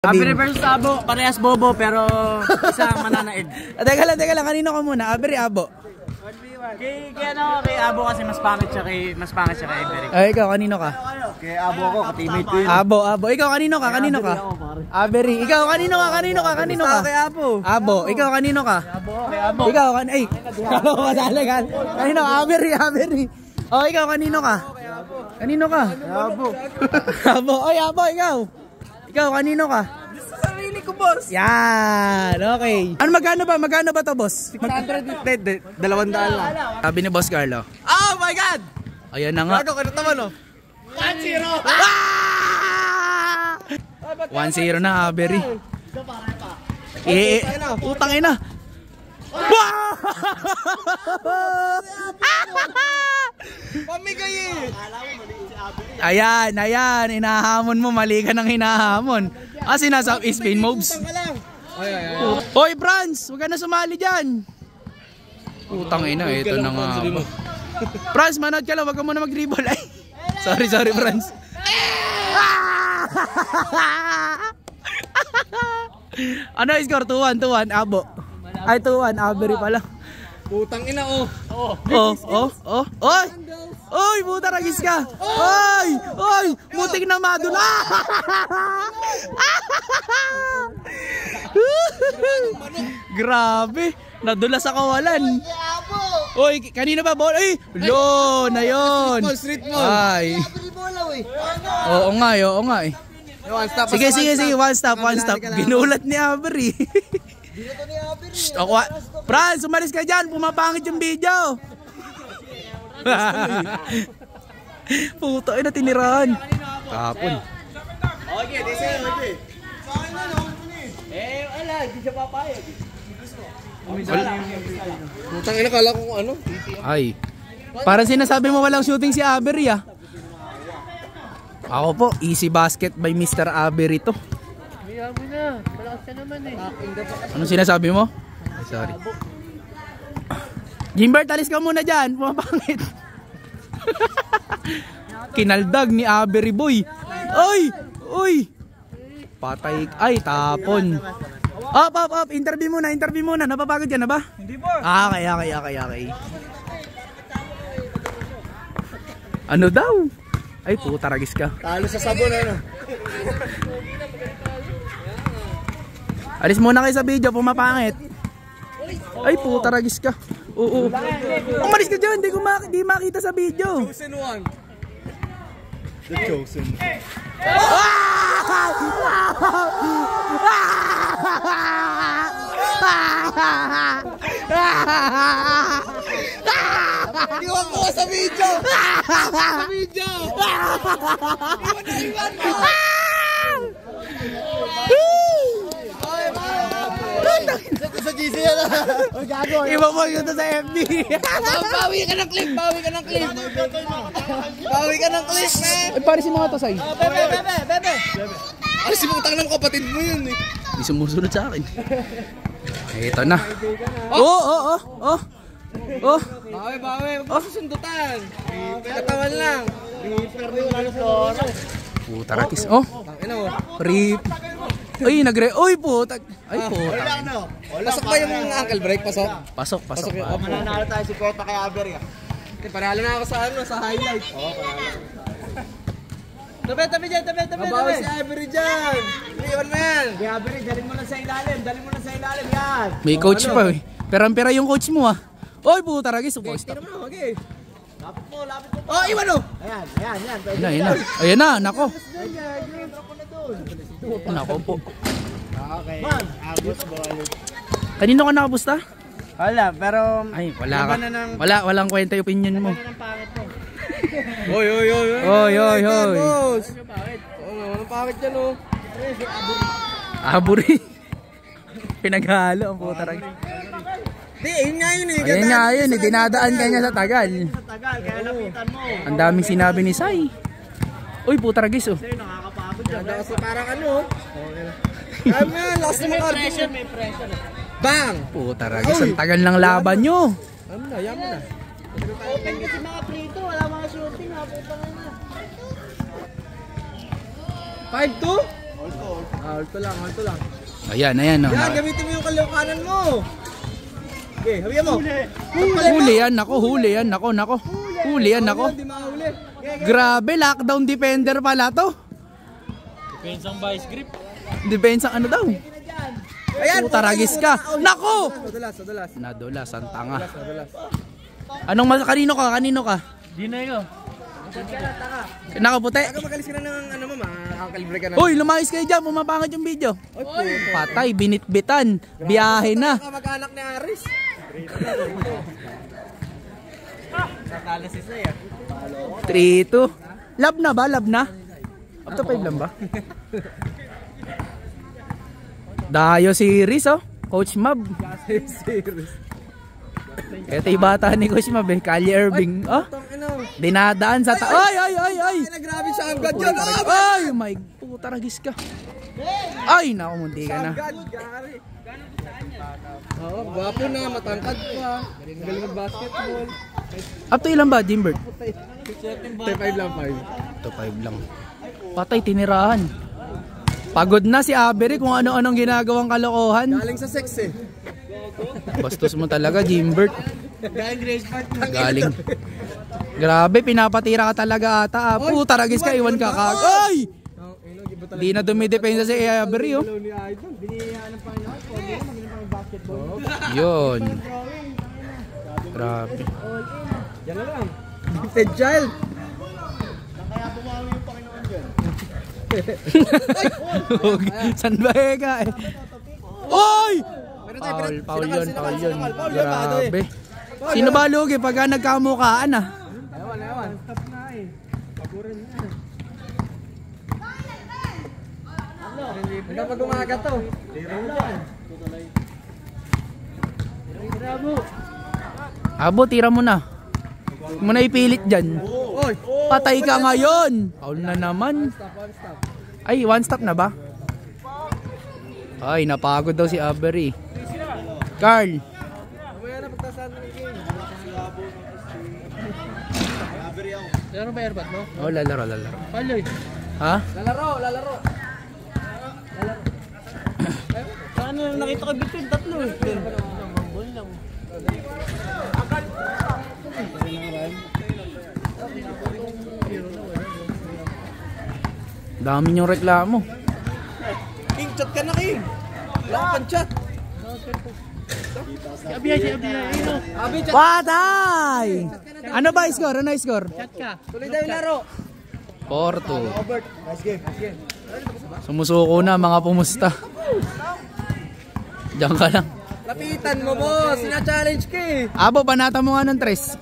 Avery versus Abo, parehas bobo pero isang mananaid. Teka lang, kanino ka muna? Avery, Abo? Kay Abo kasi mas pangit siya kay Avery. Ay, ikaw, kanino ka? Kay Abo ako, ka-teammate ko yun. Abo. Ikaw, kanino ka? Avery. Ikaw, kanino ka? Kay Abo. Abo. Ikaw, kanino ka? Abo. Ikaw, ay, kalo ka talaga. Kanino? Avery. Oh, ikaw, kanino ka? Kanino ka? Abo. Abo. Oy, Abo, ikaw. Ikaw, kanino ka? Gusto sa sarili ko, boss. Yan, okay. Ano, magkano ba to, boss? 600, 200 lang. Sabi ni Boss Carlo. Oh my God! Ayan na nga. Gago, kano naman, oh. 1-0 na, Avery. Utang ina. Pamigay eh. Ayan, hinahamon mo, mali ka ng hinahamon. Sinasab spin moves. Hoy, Franz, huwag ka na sumali dyan. Utang ina, ito na nga. Franz, manood ka lang, huwag ka muna mag-dribble. Ay, sorry, Franz. Ano score? 2-1, Abo. Ay, 2-1, Avery pala. Putang ina, oh. Oy, puta, ragis ka. Oy, mutik na madula. Grabe, nadula sa kawalan. Oy, kanina ba ball? Ay, na yun. Street ball. Ay. Oo nga eh. Sige, one stop. Ginulat ni Avery. Shh, Franz, umalis ka dyan. Pumapangit yung video. Puto, na tinirahan. Tapon. Okay. Wala, hindi siya papayag. Putang ina, kala ko kung ano. Ay. Parang sinasabi mo walang shooting si Avery, ah. Ako po, easy basket by Mr. Avery to. Mayabon na, malakas ka naman eh. Anong sinasabi mo? Ay, sorry. Jimbert, alis ka muna dyan. Pumapangit. Kinaldag ni Avery boy. Oy. Patay. Ay, tapon. Up. Interview muna. Napapagod ka na ba? Hindi, boss. Okay. Ano daw? Ay, puta, ragis ka. Talo sa sabon, ano? Alis muna kayo sa video, pumapangit. Ay, puta, ragis ka. Oo. Umalis ka dyan, di makita sa video. Chosen one. The chosen. Iwan ko sa video! Sa video! Iwan mo! Sa GC yan ah! O gago! Iwan mo yun sa FB! Bawi ka ng clip! Bawi ka ng clip, man! Ay, pare si mga tasay. Bebe! Ay, simutang ng kapatid mo yun eh! Hindi sumusunod sa akin. Ito na. Oh. Bawi! Huwag mo susundutan! Katawan lang! Puta, rakis. Oh. Rip. Ay, Uy, puta. Ay, puta. Pasok ba yung ankle break? Pasok. Mananalo tayo si Kweta kay Avery ah. Panalo na ako sa highlight. Tabi dyan. Mabawi si Avery dyan. Iwan mo yan. Si Avery, dalhin mo na sa ilalim. Yan. May coach pa eh. Perang-pera yung coach mo ah. Oy, puta, rakis. Lapit mo. Oh, iwan o. Ayan na, nako. Nako po. Okay. Abos ball. Kanino ka nakabusta? Wala, pero Ay, walang kwenta yung opinion mo. Oy. Boss. Ano pangit yan oh? Aburi. Pinaghalo ang puta rin. Di, yun nga yun eh. Ayan nga yun, dinadaan ka niya sa tagal. Kaya lapitan mo. Ang daming sinabi ni Sai. Uy, puta ragis oh. Nakakapagod dyan. Kasi parang ano. Ay man, last naman pressure. May pressure. Bang! Puta ragis, ang tagal ng laban nyo. Yaman na. Open kasi mga prito, wala mga shooting. Hapo pa nga na. 5-2? Alto lang, alto lang. Ayan, ayan. Oh. Yan, gamitin mo yung kanan mo. Okay, hawiyan mo. Huli yan, nako, huli yan, nako, nako. Huli yan, nako. Hindi mahuli. Grabe, lockdown defender pala to. Depensang vice grip. Depensang ano daw? Ayan, Puta, ragis ka. Nako! Nadulas. Nadulas, ang tanga. Nadulas. Kanino ka? Kanino ka? Di na yun. Nakaputi. Aga magalis ka na ng ano mo, makakalibre ka na. Uy, lumayos kayo dyan, pumapangit yung video. Patay, binitbitan. Biyahe na. Kamag-anak ni Aris. Natalis isa yan. 3-2. Lab na ba? Lab na? Up to 5 lang ba? Dayo series oh. Coach Mab. Ito yung bata ni Coach Mab eh. Kali Irving. Oh. Dinadaan sa Ay! Ay, nagrabe siya agad dyan. Ay! My puta, ragis ka. Ay! Naku, munti ka na. Gari. Oo, gwapo na, matangkad pa. Galing mag-basketball. Up to ilan ba, Jimbert? 5 lang, 5. Ito 5 lang. Patay, tinirahan. Pagod na si Avery kung ano-anong ginagawang kalokohan. Galing sa sex eh. Bastos mo talaga, Jimbert. Galing Grace Park. Galing. Grabe, pinapatira ka talaga ata. Puta, ragis ka, iwan ka kag. Ay! Di na dumidepensa si Avery oh. Yun. Grabe. Yan na lang. Gifted child. San ba ka eh? Oy! Paul yun. Grabe. Sino ba lugi pagka nagkamukaan ah? Ewan. Kapag umaga to. Abo, tira mo na. Huwag mo na ipilit dyan. Patay ka ngayon. Paul na naman. Ay, one stop na ba? Ay, napagod daw si Avery. Carl. Laro ba airbat mo? Oh, lalaro. Paloy. Ha? Lalaro. Saan nakita ko bitin? Tatlo eh. Mambol lang. Dami niyong reklamo. King, chat ka na, King. Wala ka pang chat. Abi, chat. Patay! Ano ba score? Ano score? Chat ka. Tuloy tayo laro. 4-2. Robert, nice game. Sumusuko na mga pumusta. Diyan ka lang. Lapitan mo, boss. Sina-challenge ka eh. Abo, banata mo nga ng 3.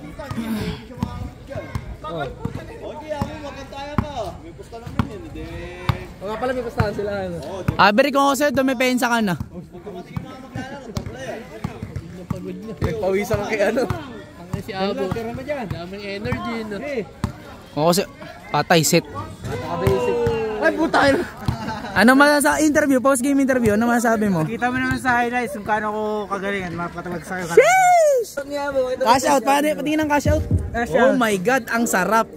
O nga pala, may pustahan sila. Avery, kung ako sa'yo, dumipensa ka na. Nagpawisan ka kay ano. Ang si Abo. Daming energy no. Kung ako sa'yo, patay, set. Basic. Ay, puta. Ano sa interview, post-game interview, ano masasabi mo? Kita mo naman sa highlights kung paano ko kagalingan. Mapatawag sa'yo. Sheesh! Cash out, paano? Patingin ng cash out. Oh my God, ang sarap.